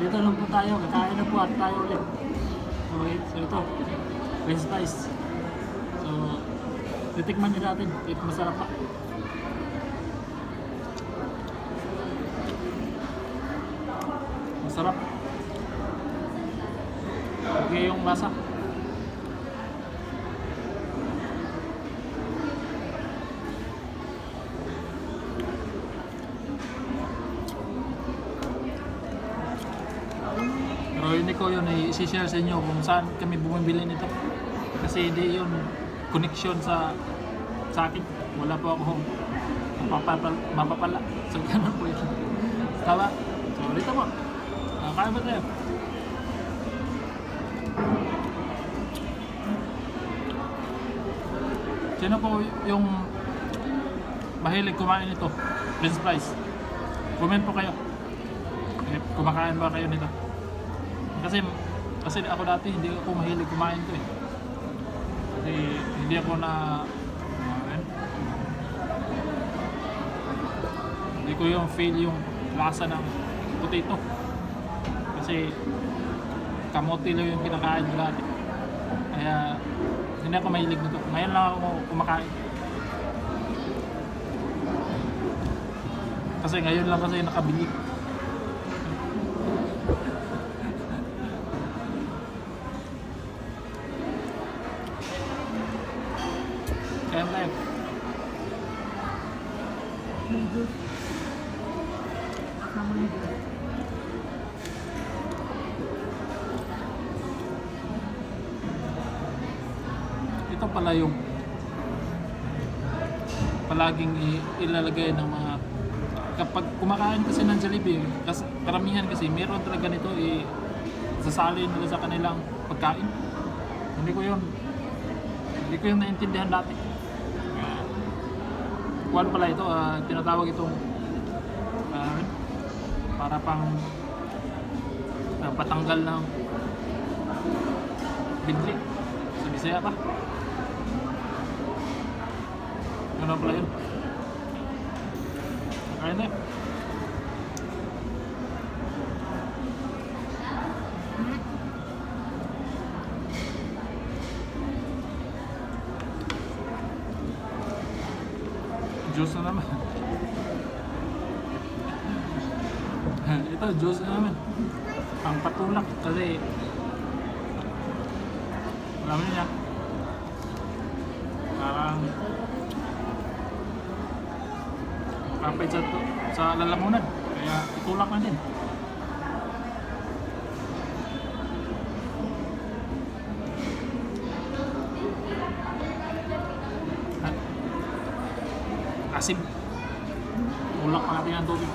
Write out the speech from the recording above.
dito lang po tayo. Kakain na po at tayo ulit. Okay, so ito. French fries. So, titikman nyo natin. Ito masarap pa. Masarap. Okay yung lasa. Pero hindi ko yun i-share sa inyo kung saan kami bumibili nito. Kasi hindi yun connection sa akin. Wala po akong mapapala. So ganun po yun. Tama? So dito po. Kaya ba tayo? Sino po yung mahilig kumain nito? French fries. Comment po kayo. Kumakain ba kayo nito? Kasi ako dati hindi ako mahilig kumain ko eh. Kasi hindi ako hindi ko yung feel yung lasa ng potato. Kasi kamote lang yung kinakain ko dati. Kaya hindi ako mahilig nito. Ngayon lang ako kumakain. Kasi ngayon lang kasi nakabili. Kaya tayo. Ito pala yung palaging ilalagay ng mga kapag kumakain kasi ng Jollibee, kasi karamihan kasi meron talaga nito sasali nila sa kanilang pagkain. Hindi ko yun naintindihan dati. Kuwan pala ito, tinatawag itong para pang patanggal ng bigli sa Bisaya pa. Ano pala yun? Kaya na yun. Juice na naman. Ito, juice na naman. Pang patulak kasi alam niya parang kapit sa lalamunan. Kaya itulak na din. Asim. Tulak pa natin ang tubig.